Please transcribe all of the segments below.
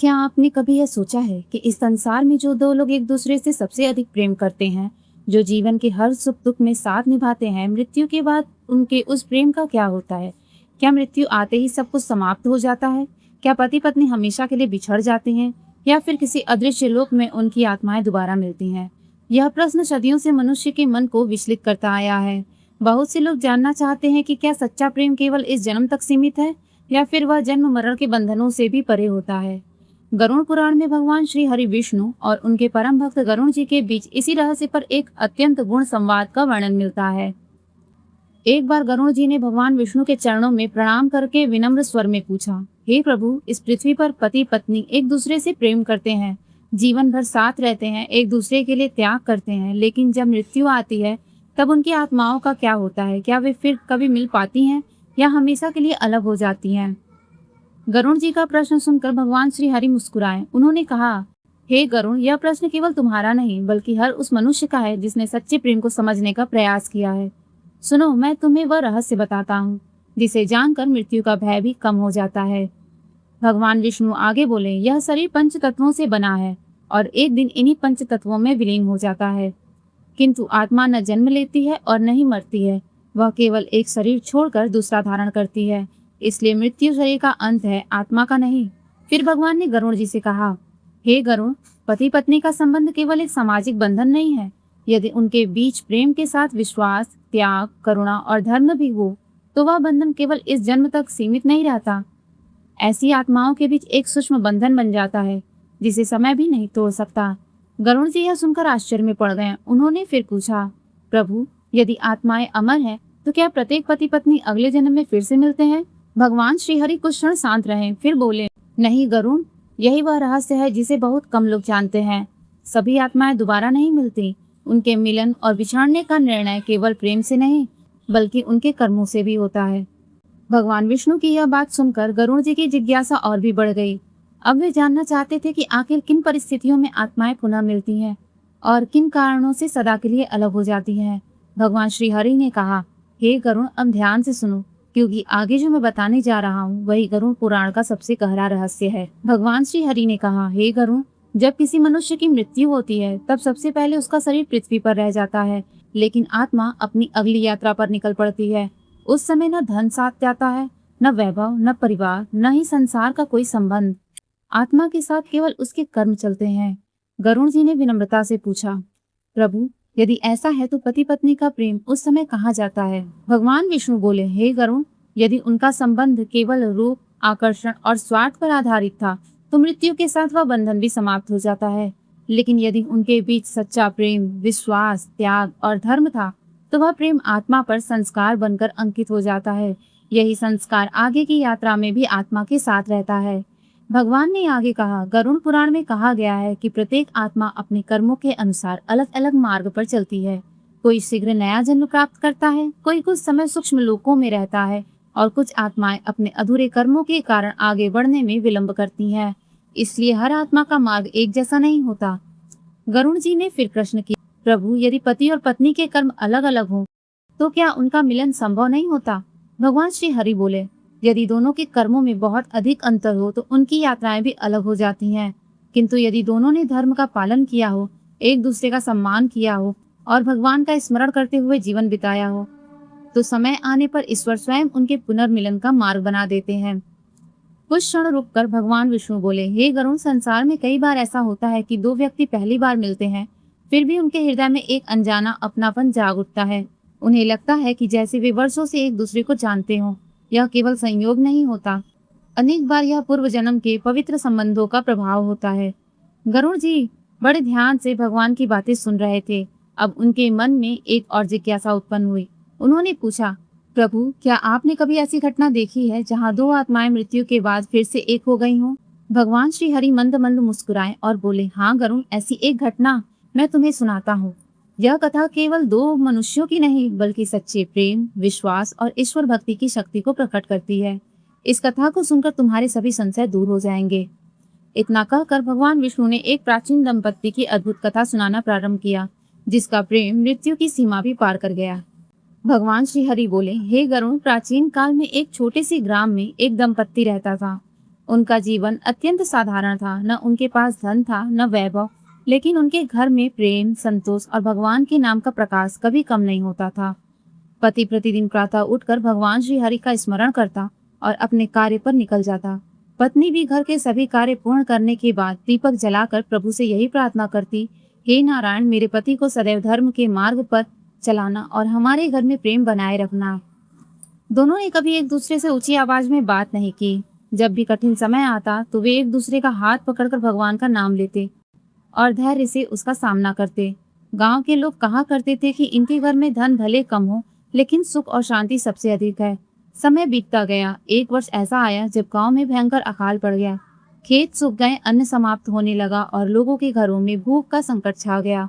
क्या आपने कभी यह सोचा है कि इस संसार में जो दो लोग एक दूसरे से सबसे अधिक प्रेम करते हैं, जो जीवन के हर सुख दुख में साथ निभाते हैं, मृत्यु के बाद उनके उस प्रेम का क्या होता है? क्या मृत्यु आते ही सब कुछ समाप्त हो जाता है? क्या पति पत्नी हमेशा के लिए बिछड़ जाते हैं या फिर किसी अदृश्य लोक में उनकी आत्माएं दोबारा मिलती हैं? यह प्रश्न सदियों से मनुष्य के मन को विचलित करता आया है। बहुत से लोग जानना चाहते हैं कि क्या सच्चा प्रेम केवल इस जन्म तक सीमित है या फिर वह जन्म मरण के बंधनों से भी परे होता है। गरुड़ पुराण में भगवान श्री हरि विष्णु और उनके परम भक्त गरुड़ जी के बीच इसी रहस्य पर एक अत्यंत गुण संवाद का वर्णन मिलता है। एक बार गरुड़ जी ने भगवान विष्णु के चरणों में प्रणाम करके विनम्र स्वर में पूछा, हे प्रभु, इस पृथ्वी पर पति पत्नी एक दूसरे से प्रेम करते हैं, जीवन भर साथ रहते हैं, एक दूसरे के लिए त्याग करते हैं, लेकिन जब मृत्यु आती है तब उनकी आत्माओं का क्या होता है? क्या वे फिर कभी मिल पाती हैं या हमेशा के लिए अलग हो जाती हैं? गरुड़ जी का प्रश्न सुनकर भगवान श्री हरि मुस्कुराए। उन्होंने कहा, हे गरुड़, यह प्रश्न केवल तुम्हारा नहीं बल्कि हर उस मनुष्य का है जिसने सच्चे प्रेम को समझने का प्रयास किया है। सुनो, मैं तुम्हें वह रहस्य बताता हूँ जिसे जानकर मृत्यु का भय भी कम हो जाता है। भगवान विष्णु आगे बोले, यह शरीर पंच तत्वों से बना है और एक दिन इन्हीं पंच तत्वों में विलीन हो जाता है, किंतु आत्मा न जन्म लेती है और न ही मरती है। वह केवल एक शरीर छोड़कर दूसरा धारण करती है, इसलिए मृत्यु शरीर का अंत है, आत्मा का नहीं। फिर भगवान ने गरुड़ जी से कहा, हे गरुड़, पति पत्नी का संबंध केवल एक सामाजिक बंधन नहीं है। यदि उनके बीच प्रेम के साथ विश्वास, त्याग, करुणा और धर्म भी हो तो वह बंधन केवल इस जन्म तक सीमित नहीं रहता। ऐसी आत्माओं के बीच एक सूक्ष्म बंधन बन जाता है जिसे समय भी नहीं तोड़ सकता। गरुड़ जी यह सुनकर आश्चर्य में पड़ गए। उन्होंने फिर पूछा, प्रभु, यदि आत्माएं अमर हैं तो क्या प्रत्येक पति पत्नी अगले जन्म में फिर से मिलते हैं? भगवान श्रीहरि कुछ क्षण शांत रहे, फिर बोले, नहीं गरुड़, यही वह रहस्य है जिसे बहुत कम लोग जानते हैं। सभी आत्माएं दोबारा नहीं मिलती। उनके मिलन और बिछड़ने का निर्णय केवल प्रेम से नहीं बल्कि उनके कर्मों से भी होता है। भगवान विष्णु की यह बात सुनकर गरुड़ जी की जिज्ञासा और भी बढ़ गई। अब वे जानना चाहते थे कि आखिर किन परिस्थितियों में आत्माएं पुनः मिलती हैं और किन कारणों से सदा के लिए अलग हो जाती हैं। भगवान श्री हरि ने कहा, हे गरुड़, अब ध्यान से सुनो, क्योंकि आगे जो मैं बताने जा रहा हूँ वही गरुड़ पुराण का सबसे गहरा रहस्य है। भगवान श्री हरि ने कहा, हे गरुड़, जब किसी मनुष्य की मृत्यु होती है तब सबसे पहले उसका शरीर पृथ्वी पर रह जाता है, लेकिन आत्मा अपनी अगली यात्रा पर निकल पड़ती है। उस समय न धन साथ जाता है, न वैभव, न परिवार, न ही संसार का कोई संबंध। आत्मा के साथ केवल उसके कर्म चलते हैं। गरुड़ जी ने विनम्रता से पूछा, प्रभु, यदि ऐसा है तो पति पत्नी का प्रेम उस समय कहाँ जाता है? भगवान विष्णु बोले, हे गरुड़, यदि उनका संबंध केवल रूप, आकर्षण और स्वार्थ पर आधारित था तो मृत्यु के साथ वह बंधन भी समाप्त हो जाता है। लेकिन यदि उनके बीच सच्चा प्रेम, विश्वास, त्याग और धर्म था तो वह प्रेम आत्मा पर संस्कार बनकर अंकित हो जाता है। यही संस्कार आगे की यात्रा में भी आत्मा के साथ रहता है। भगवान ने आगे कहा, गरुड़ पुराण में कहा गया है कि प्रत्येक आत्मा अपने कर्मों के अनुसार अलग अलग मार्ग पर चलती है। कोई शीघ्र नया जन्म प्राप्त करता है, कोई कुछ समय सूक्ष्म लोकों में रहता है और कुछ आत्माएं अपने अधूरे कर्मों के कारण आगे बढ़ने में विलंब करती हैं। इसलिए हर आत्मा का मार्ग एक जैसा नहीं होता। गरुड़ जी ने फिर प्रश्न किया, प्रभु, यदि पति और पत्नी के कर्म अलग अलग हों तो क्या उनका मिलन संभव नहीं होता? भगवान श्री हरि बोले, यदि दोनों के कर्मों में बहुत अधिक अंतर हो तो उनकी यात्राएं भी अलग हो जाती हैं, किंतु यदि दोनों ने धर्म का पालन किया हो, एक दूसरे का सम्मान किया हो और भगवान का स्मरण करते हुए जीवन बिताया हो तो समय आने पर ईश्वर स्वयं उनके पुनर्मिलन का मार्ग बना देते हैं। कुछ क्षण रुककर भगवान विष्णु बोले, हे गरुड़, संसार में कई बार ऐसा होता है कि दो व्यक्ति पहली बार मिलते हैं, फिर भी उनके हृदय में एक अनजाना अपनापन जाग उठता है। उन्हें लगता है कि जैसे वे वर्षों से एक दूसरे को जानते हों। यह केवल संयोग नहीं होता, अनेक बार यह पूर्व जन्म के पवित्र संबंधों का प्रभाव होता है। गरुड़ जी बड़े ध्यान से भगवान की बातें सुन रहे थे। अब उनके मन में एक और जिज्ञासा उत्पन्न हुई। उन्होंने पूछा, प्रभु, क्या आपने कभी ऐसी घटना देखी है जहाँ दो आत्माएं मृत्यु के बाद फिर से एक हो गई हों? भगवान श्री हरि मंद मंद मुस्कुराए और बोले, हाँ गरुड़, ऐसी एक घटना मैं तुम्हें सुनाता हूँ। यह कथा केवल दो मनुष्यों की नहीं बल्कि सच्चे प्रेम, विश्वास और ईश्वर भक्ति की शक्ति को प्रकट करती है। इस कथा को सुनकर तुम्हारे सभी संशय दूर हो जाएंगे। इतना कहकर भगवान विष्णु ने एक प्राचीन दंपत्ति की अद्भुत कथा सुनाना प्रारंभ किया, जिसका प्रेम मृत्यु की सीमा भी पार कर गया। भगवान श्री हरि बोले, हे गरुड़, प्राचीन काल में एक छोटे से ग्राम में एक दंपत्ति रहता था। उनका जीवन अत्यंत साधारण था, न उनके पास धन था न वैभव, लेकिन उनके घर में प्रेम, संतोष और भगवान के नाम का प्रकाश कभी कम नहीं होता था। पति प्रतिदिन प्रातः उठकर भगवान श्री हरि का स्मरण करता और अपने कार्य पर निकल जाता। पत्नी भी घर के सभी कार्य पूर्ण करने के बाद दीपक जलाकर प्रभु से यही प्रार्थना करती, हे नारायण, मेरे पति को सदैव धर्म के मार्ग पर चलाना और हमारे घर में प्रेम बनाए रखना। दोनों ने कभी एक दूसरे से ऊंची आवाज में बात नहीं की। जब भी कठिन समय आता तो वे एक दूसरे का हाथ पकड़कर भगवान का नाम लेते और धैर्य से उसका सामना करते। गांव के लोग कहा करते थे कि इनके घर में धन भले कम हो, लेकिन सुख और शांति सबसे अधिक है। समय बीतता गया। एक वर्ष ऐसा आया जब गांव में भयंकर अकाल पड़ गया। खेत सूख गए, अन्न समाप्त होने लगा और लोगों के घरों में भूख का संकट छा गया।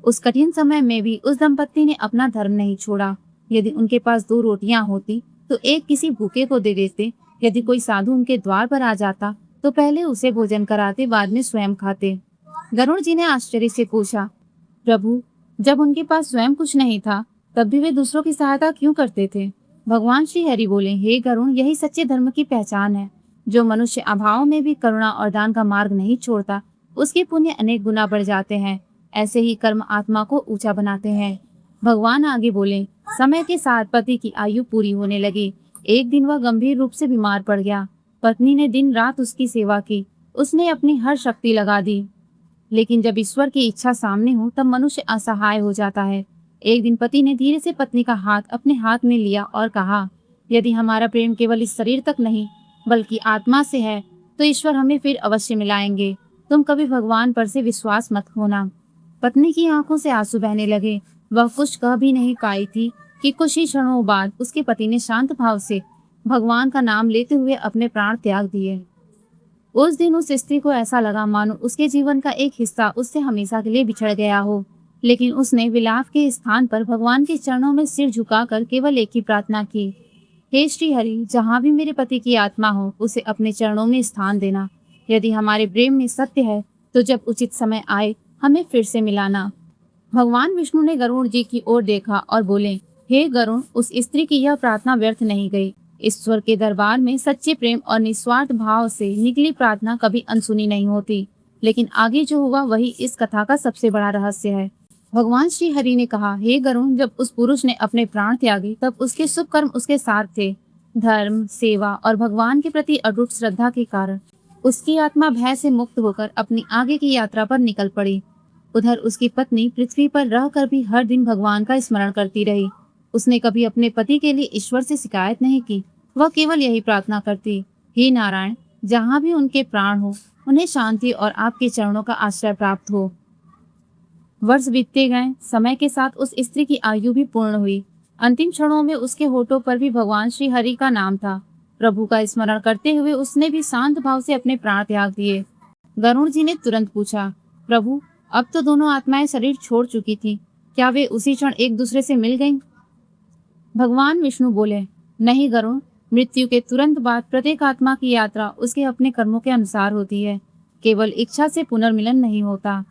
उस कठिन समय में भी उस दंपत्ति ने अपना धर्म नहीं छोड़ा। यदि उनके पास 2 रोटियां होती तो एक किसी भूखे को दे देते। यदि कोई साधु उनके द्वार पर आ जाता तो पहले उसे भोजन कराते, बाद में स्वयं खाते। गरुड़ जी ने आश्चर्य से पूछा, प्रभु, जब उनके पास स्वयं कुछ नहीं था तब भी वे दूसरों की सहायता क्यों करते थे? भगवान श्री हरि बोले, हे गरुड़, यही सच्चे धर्म की पहचान है। जो मनुष्य अभाव में भी करुणा और दान का मार्ग नहीं छोड़ता, उसके पुण्य अनेक गुना बढ़ जाते हैं। ऐसे ही कर्म आत्मा को ऊंचा बनाते हैं। भगवान आगे बोले, समय के साथ पति की आयु पूरी होने लगी। एक दिन वह गंभीर रूप से बीमार पड़ गया। पत्नी ने दिन रात उसकी सेवा की। उसने अपनी हर शक्ति लगा दी, लेकिन जब ईश्वर की इच्छा सामने हो तब मनुष्य असहाय हो जाता है। एक दिन पति ने धीरे से पत्नी का हाथ अपने हाथ में लिया और कहा, यदि हमारा प्रेम केवल इस शरीर तक नहीं बल्कि आत्मा से है तो ईश्वर हमें फिर अवश्य मिलाएंगे। तुम कभी भगवान पर से विश्वास मत खोना। पत्नी की आंखों से आंसू बहने लगे। वह कुछ कह भी नहीं पाई थी कि कुछ ही क्षणों बाद उसके पति ने शांत भाव से भगवान का नाम लेते हुए अपने प्राण त्याग दिए। उस दिन उस स्त्री को ऐसा लगा मानो उसके जीवन का एक हिस्सा उससे हमेशा के लिए बिछड़ गया हो। लेकिन उसने विलाप के स्थान पर भगवान के चरणों में सिर झुकाकर केवल एक ही प्रार्थना की, हे श्री हरि, जहाँ भी मेरे पति की आत्मा हो उसे अपने चरणों में स्थान देना। यदि हमारे प्रेम में सत्य है तो जब उचित समय आए हमें फिर से मिलाना। भगवान विष्णु ने गरुड़ जी की ओर देखा और बोले, हे गरुड़, उस स्त्री की यह प्रार्थना व्यर्थ नहीं गई। ईश्वर के दरबार में सच्चे प्रेम और निस्वार्थ भाव से निकली प्रार्थना कभी अनसुनी नहीं होती। लेकिन आगे जो हुआ वही इस कथा का सबसे बड़ा रहस्य है। भगवान श्री हरि ने कहा, हे गरुड़, जब उस पुरुष ने अपने प्राण त्यागे तब उसके शुभ कर्म उसके साथ थे। धर्म, सेवा और भगवान के प्रति अटूट श्रद्धा के कारण उसकी आत्मा भय से मुक्त होकर अपनी आगे की यात्रा पर निकल पड़ी। उधर उसकी पत्नी पृथ्वी पर रहकर भी हर दिन भगवान का स्मरण करती रही। उसने कभी अपने पति के लिए ईश्वर से शिकायत नहीं की। वह केवल यही प्रार्थना करती, हे नारायण, जहाँ भी उनके प्राण हो उन्हें शांति और आपके चरणों का आश्रय प्राप्त हो। वर्ष बीतते गए। समय के साथ उस स्त्री की आयु भी पूर्ण हुई। अंतिम क्षणों में उसके होठों पर भी भगवान श्री हरि का नाम था। प्रभु का स्मरण करते हुए उसने भी शांत भाव से अपने प्राण त्याग दिए। गरुड़ जी ने तुरंत पूछा, प्रभु, अब तो दोनों आत्माएं शरीर छोड़ चुकी थी, क्या वे उसी क्षण एक दूसरे से मिल गईं? भगवान विष्णु बोले, नहीं गरुड़, मृत्यु के तुरंत बाद प्रत्येक आत्मा की यात्रा उसके अपने कर्मों के अनुसार होती है। केवल इच्छा से पुनर्मिलन नहीं होता,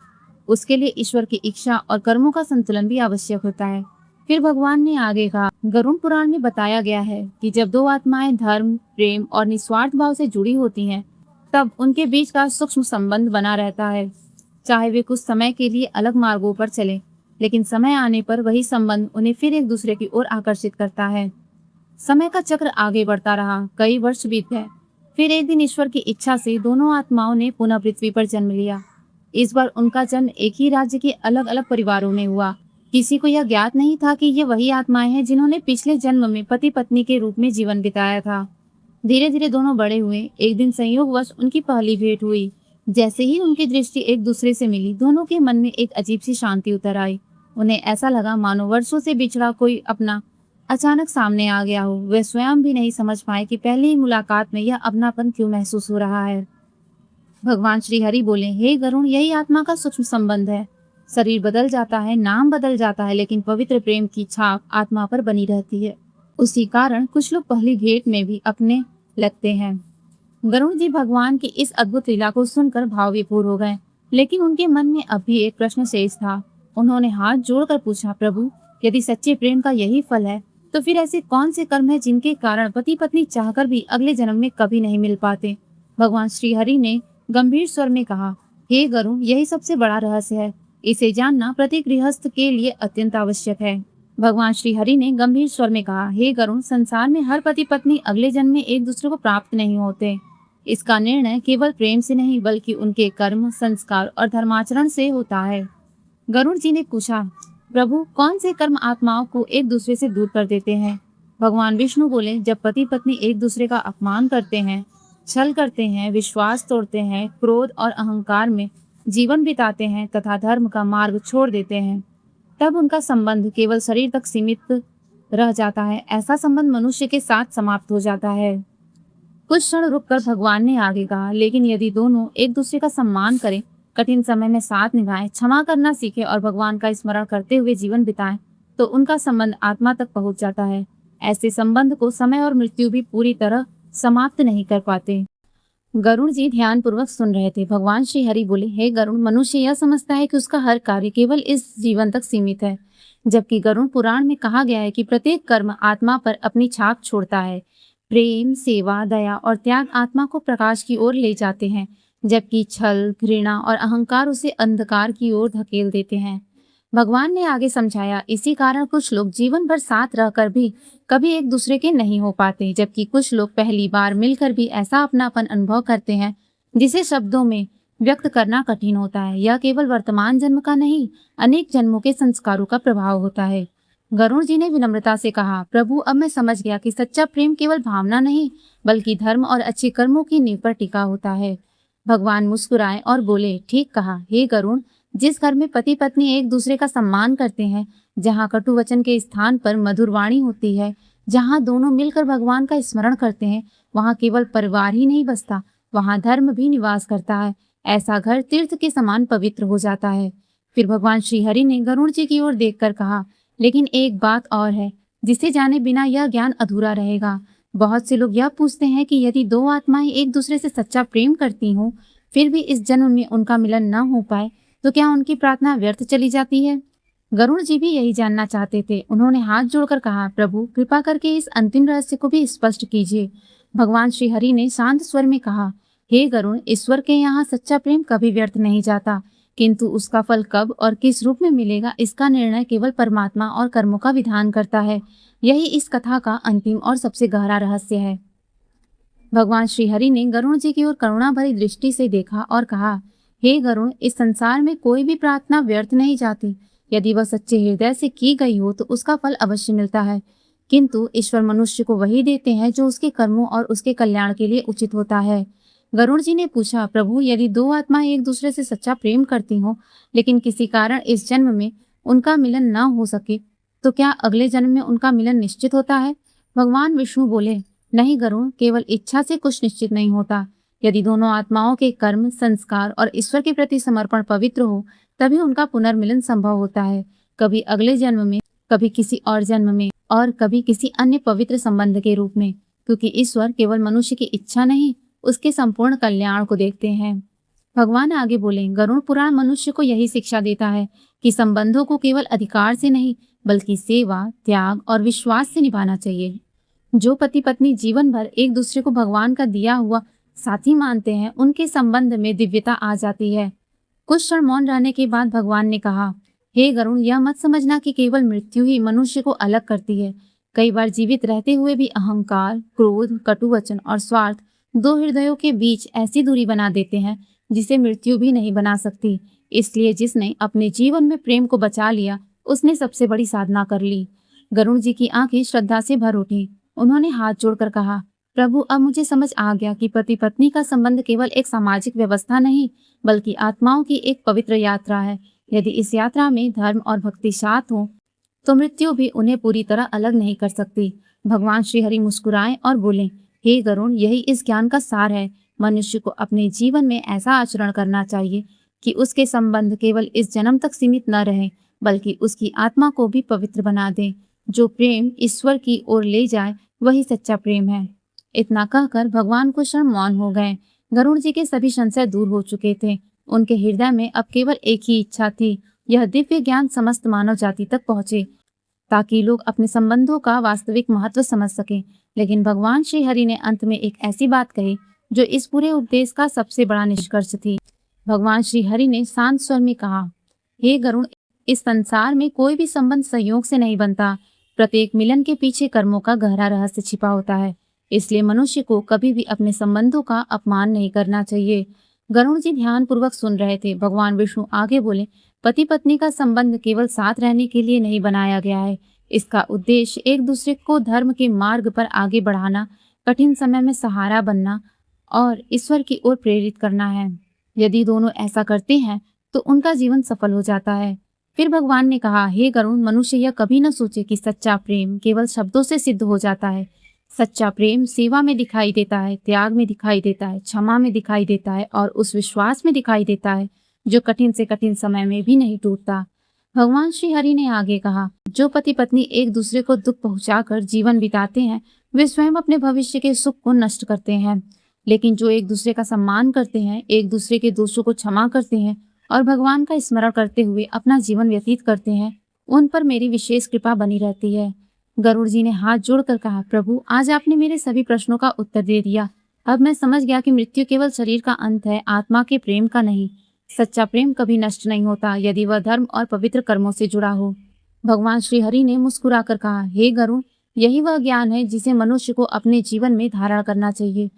उसके लिए ईश्वर की इच्छा और कर्मों का संतुलन भी आवश्यक होता है। फिर भगवान ने आगे कहा, गरुड़ पुराण में बताया गया है कि जब 2 आत्माएं धर्म, प्रेम और निस्वार्थ भाव से जुड़ी होती हैं, तब उनके बीच का सूक्ष्म संबंध बना रहता है। चाहे वे कुछ समय के लिए अलग मार्गों पर चले, लेकिन समय आने पर वही संबंध उन्हें फिर एक दूसरे की ओर आकर्षित करता है। समय का चक्र आगे बढ़ता रहा। कई वर्ष बीत गए। फिर एक दिन ईश्वर की इच्छा से दोनों आत्माओं ने पुनः पृथ्वी पर जन्म लिया। इस बार उनका जन्म एक ही राज्य के अलग अलग परिवारों में हुआ। किसी को यह ज्ञात नहीं था कि ये वही आत्माएं हैं जिन्होंने पिछले जन्म में पति पत्नी के रूप में जीवन बिताया था। धीरे धीरे दोनों बड़े हुए। एक दिन संयोगवश उनकी पहली भेंट हुई। जैसे ही उनकी दृष्टि एक दूसरे से मिली, दोनों के मन में एक अजीब सी शांति उतर आई। उन्हें ऐसा लगा मानो वर्षों से बिछड़ा कोई अपना अचानक सामने आ गया हो। वे स्वयं भी नहीं समझ पाए कि पहली ही मुलाकात में यह अपनापन क्यों महसूस हो रहा है। भगवान श्री हरि बोले, हे गरुड़, यही आत्मा का सूक्ष्म संबंध है। शरीर बदल जाता है, नाम बदल जाता है, लेकिन पवित्र प्रेम की छाप आत्मा पर बनी रहती है। उसी कारण कुछ लोग पहली भेंट में भी अपने लगते हैं। गरुड़ जी भगवान की इस अद्भुत लीला को सुनकर भाव विभोर हो गए, लेकिन उनके मन में अब भी एक प्रश्न शेष था। उन्होंने हाथ जोड़कर पूछा, प्रभु, यदि सच्चे प्रेम का यही फल है तो फिर ऐसे कौन से कर्म है जिनके कारण पति पत्नी चाहकर भी अगले जन्म में कभी नहीं मिल पाते? भगवान श्री हरि ने गंभीर स्वर में कहा, हे गरुण, यही सबसे बड़ा रहस्य है। इसे जानना प्रत्येक गृहस्थ के लिए अत्यंत आवश्यक है। भगवान श्री हरि ने गंभीर स्वर में कहा, हे गरुण, संसार में हर पति पत्नी अगले जन्म में एक दूसरे को प्राप्त नहीं होते। इसका निर्णय केवल प्रेम से नहीं बल्कि उनके कर्म, संस्कार और धर्माचरण से होता है। गरुड़ जी ने पूछा, प्रभु, कौन से कर्म आत्माओं को एक दूसरे से दूर कर देते हैं? भगवान विष्णु बोले, जब पति पत्नी एक दूसरे का अपमान करते हैं, छल करते हैं, विश्वास तोड़ते हैं, क्रोध और अहंकार में जीवन बिताते हैं तथा धर्म का मार्ग छोड़ देते हैं, तब उनका संबंध केवल शरीर तक सीमित रह जाता है। ऐसा संबंध मनुष्य के साथ समाप्त हो जाता है। कुछ क्षण रुककर भगवान ने आगे कहा, लेकिन यदि दोनों एक दूसरे का सम्मान करें, कठिन समय में साथ निभाएं, क्षमा करना सीखें और भगवान का स्मरण करते हुए जीवन बिताएं, तो उनका संबंध आत्मा तक पहुंच जाता है। ऐसे संबंध को समय और मृत्यु भी पूरी तरह समाप्त नहीं कर पाते। गरुड़ जी ध्यान पूर्वक सुन रहे थे। भगवान श्री हरि बोले, हे गरुड़, मनुष्य यह समझता है कि उसका हर कार्य केवल इस जीवन तक सीमित है, जबकि गरुड़ पुराण में कहा गया है कि प्रत्येक कर्म आत्मा पर अपनी छाप छोड़ता है। प्रेम, सेवा, दया और त्याग आत्मा को प्रकाश की ओर ले जाते हैं, जबकि छल, घृणा और अहंकार उसे अंधकार की ओर धकेल देते हैं। भगवान ने आगे समझाया, इसी कारण कुछ लोग जीवन भर साथ रहकर भी कभी एक दूसरे के नहीं हो पाते, जबकि कुछ लोग पहली बार मिलकर भी ऐसा अपनापन अनुभव करते हैं जिसे शब्दों में व्यक्त करना कठिन होता है। यह केवल वर्तमान जन्म का नहीं, अनेक जन्मों के संस्कारों का प्रभाव होता है। गरुड़ जी ने विनम्रता से कहा, प्रभु, अब मैं समझ गया कि सच्चा प्रेम केवल भावना नहीं बल्कि धर्म और अच्छे कर्मों की नींव पर टिका होता है। भगवान मुस्कुराए और बोले, ठीक कहा, हे गरुड़, जिस घर में पति पत्नी एक दूसरे का सम्मान करते हैं, जहाँ कटु वचन के स्थान पर मधुर वाणी होती है, जहाँ दोनों मिलकर भगवान का स्मरण करते हैं, वहाँ केवल परिवार ही नहीं बसता, वहाँ धर्म भी निवास करता है। ऐसा घर तीर्थ के समान पवित्र हो जाता है। फिर भगवान श्री हरि ने गरुड़ जी की ओर देखकर कहा, लेकिन एक बात और है, जिसे जाने बिना यह ज्ञान अधूरा रहेगा। बहुत से लोग यह पूछते हैं कि यदि दो आत्माएं एक दूसरे से सच्चा प्रेम करती हों, फिर भी इस जन्म में उनका मिलन न हो पाए, तो क्या उनकी प्रार्थना व्यर्थ चली जाती है? गरुड़ जी भी यही जानना चाहते थे। उन्होंने हाथ जोड़कर कहा, प्रभु, कृपा करके इस अंतिम रहस्य को भी स्पष्ट कीजिए। भगवान श्री हरि ने शांत स्वर में कहा, हे गरुड़, ईश्वर के यहाँ सच्चा प्रेम कभी व्यर्थ नहीं जाता, किंतु उसका फल कब और किस रूप में मिलेगा, इसका निर्णय केवल परमात्मा और कर्मों का विधान करता है। यही इस कथा का अंतिम और सबसे गहरा रहस्य है। भगवान श्री हरि ने गरुड़ जी की ओर करुणा भरी दृष्टि से देखा और कहा, हे गरुड़, इस संसार में कोई भी प्रार्थना व्यर्थ नहीं जाती। यदि वह सच्चे हृदय से की गई हो तो उसका फल अवश्य मिलता है, किंतु ईश्वर मनुष्य को वही देते हैं जो उसके कर्मों और उसके कल्याण के लिए उचित होता है। गरुड़ जी ने पूछा, प्रभु, यदि दो आत्माएं एक दूसरे से सच्चा प्रेम करती हों, लेकिन किसी कारण इस जन्म में उनका मिलन न हो सके, तो क्या अगले जन्म में उनका मिलन निश्चित होता है? भगवान विष्णु बोले, नहीं गरुड़, केवल इच्छा से कुछ निश्चित नहीं होता। यदि दोनों आत्माओं के कर्म, संस्कार और ईश्वर के प्रति समर्पण पवित्र हो, तभी उनका पुनर्मिलन संभव होता है। कभी अगले जन्म में, कभी किसी और जन्म में और कभी किसी अन्य पवित्र संबंध के रूप में, क्योंकि ईश्वर केवल मनुष्य की इच्छा नहीं, उसके संपूर्ण कल्याण को देखते हैं। भगवान आगे बोले, गरुड़ पुराण मनुष्य को यही शिक्षा देता है कि संबंधों को केवल अधिकार से नहीं बल्कि सेवा, त्याग और विश्वास से निभाना चाहिए। जो पति पत्नी जीवन भर एक दूसरे को भगवान का दिया हुआ साथी मानते हैं, उनके संबंध में दिव्यता आ जाती है। कुछ क्षण मौन रहने के बाद भगवान ने कहा, हे गरुड़, यह मत समझना कि केवल मृत्यु ही मनुष्य को अलग करती है। कई बार जीवित रहते हुए भी अहंकार, क्रोध, कटु वचन और स्वार्थ दो हृदयों के बीच ऐसी दूरी बना देते हैं जिसे मृत्यु भी नहीं बना सकती। इसलिए जिसने अपने जीवन में प्रेम को बचा लिया, उसने सबसे बड़ी साधना कर ली। गरुड़ जी की आंखें श्रद्धा से भर उठी। उन्होंने हाथ जोड़कर कहा, प्रभु, अब मुझे समझ आ गया कि पति पत्नी का संबंध केवल एक सामाजिक व्यवस्था नहीं बल्कि आत्माओं की एक पवित्र यात्रा है। यदि इस यात्रा में धर्म और भक्ति साथ हो तो मृत्यु भी उन्हें पूरी तरह अलग नहीं कर सकती। भगवान श्री हरि मुस्कुराए और बोले, हे गरुड़, यही इस ज्ञान का सार है। मनुष्य को अपने जीवन में ऐसा आचरण करना चाहिए कि उसके संबंध केवल इस जन्म तक सीमित न रहे बल्कि उसकी आत्मा को भी पवित्र बना दे। जो प्रेम ईश्वर की ओर ले जाए वही सच्चा प्रेम है। इतना कहकर भगवान कुछ क्षण मौन हो गए। गरुड़ जी के सभी संशय दूर हो चुके थे। उनके हृदय में अब केवल एक ही इच्छा थी, यह दिव्य ज्ञान समस्त मानव जाति तक पहुंचे ताकि लोग अपने संबंधों का वास्तविक महत्व समझ सकें। लेकिन भगवान श्री हरि ने अंत में एक ऐसी बात कही जो इस पूरे उपदेश का सबसे बड़ा निष्कर्ष थी। भगवान श्री हरि ने शांत स्वर में कहा, हे गरुण, इस संसार में कोई भी संबंध संयोग से नहीं बनता। प्रत्येक मिलन के पीछे कर्मों का गहरा रहस्य छिपा होता है। इसलिए मनुष्य को कभी भी अपने संबंधों का अपमान नहीं करना चाहिए। गरुण जी ध्यान पूर्वक सुन रहे थे। भगवान विष्णु आगे बोले, पति पत्नी का संबंध केवल साथ रहने के लिए नहीं बनाया गया है। इसका उद्देश्य एक दूसरे को धर्म के मार्ग पर आगे बढ़ाना, कठिन समय में सहारा बनना और ईश्वर की ओर प्रेरित करना है। यदि दोनों ऐसा करते हैं तो उनका जीवन सफल हो जाता है। फिर भगवान ने कहा, हे गरुण, मनुष्य यह कभी न सोचे कि सच्चा प्रेम केवल शब्दों से सिद्ध हो जाता है। सच्चा प्रेम सेवा में दिखाई देता है, त्याग में दिखाई देता है, क्षमा में दिखाई देता है और उस विश्वास में दिखाई देता है जो कठिन से कठिन समय में भी नहीं टूटता। भगवान श्री हरि ने आगे कहा, जो पति पत्नी एक दूसरे को दुख पहुंचाकर जीवन बिताते हैं, वे स्वयं अपने भविष्य के सुख को नष्ट करते हैं। लेकिन जो एक दूसरे का सम्मान करते हैं, एक दूसरे के दोषों को क्षमा करते हैं और भगवान का स्मरण करते हुए अपना जीवन व्यतीत करते हैं, उन पर मेरी विशेष कृपा बनी रहती है। गरुड़ जी ने हाथ जोड़कर कहा, प्रभु, आज आपने मेरे सभी प्रश्नों का उत्तर दे दिया। अब मैं समझ गया कि मृत्यु केवल शरीर का अंत है, आत्मा के प्रेम का नहीं। सच्चा प्रेम कभी नष्ट नहीं होता यदि वह धर्म और पवित्र कर्मों से जुड़ा हो। भगवान श्री हरि ने मुस्कुराकर कहा, हे गरुड़, यही वह ज्ञान है जिसे मनुष्य को अपने जीवन में धारण करना चाहिए।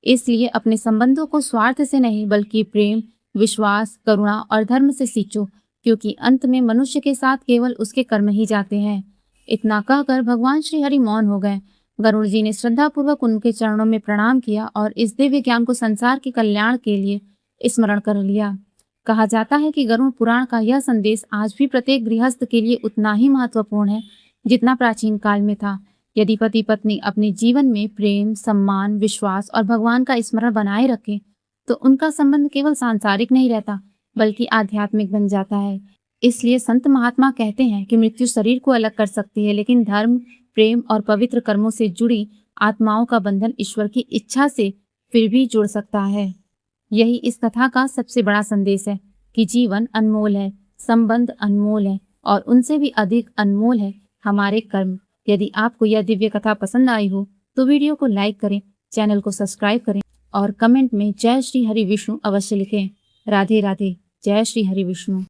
इसलिए अपने संबंधों को स्वार्थ से नहीं बल्कि प्रेम, विश्वास, करुणा और धर्म से सींचो, क्योंकि अंत में मनुष्य के साथ केवल उसके कर्म ही जाते हैं। इतना कहकर भगवान श्री हरि मौन हो गए। गरुड़ जी ने श्रद्धापूर्वक उनके चरणों में प्रणाम किया और इस दिव्य ज्ञान को संसार के कल्याण के लिए स्मरण कर लिया। कहा जाता है कि गरुड़ पुराण का यह संदेश आज भी प्रत्येक गृहस्थ के लिए उतना ही महत्वपूर्ण है जितना प्राचीन काल में था। यदि पति पत्नी अपने जीवन में प्रेम, सम्मान, विश्वास और भगवान का स्मरण बनाए रखें तो उनका संबंध केवल सांसारिक नहीं रहता बल्कि आध्यात्मिक बन जाता है। इसलिए संत महात्मा कहते हैं कि मृत्यु शरीर को अलग कर सकती है, लेकिन धर्म, प्रेम और पवित्र कर्मों से जुड़ी आत्माओं का बंधन ईश्वर की इच्छा से फिर भी जुड़ सकता है। यही इस कथा का सबसे बड़ा संदेश है कि जीवन अनमोल है, संबंध अनमोल है और उनसे भी अधिक अनमोल है हमारे कर्म। यदि आपको यह दिव्य कथा पसंद आई हो तो वीडियो को लाइक करें, चैनल को सब्सक्राइब करें और कमेंट में जय श्री हरि विष्णु अवश्य लिखें। राधे राधे। जय श्री हरि विष्णु।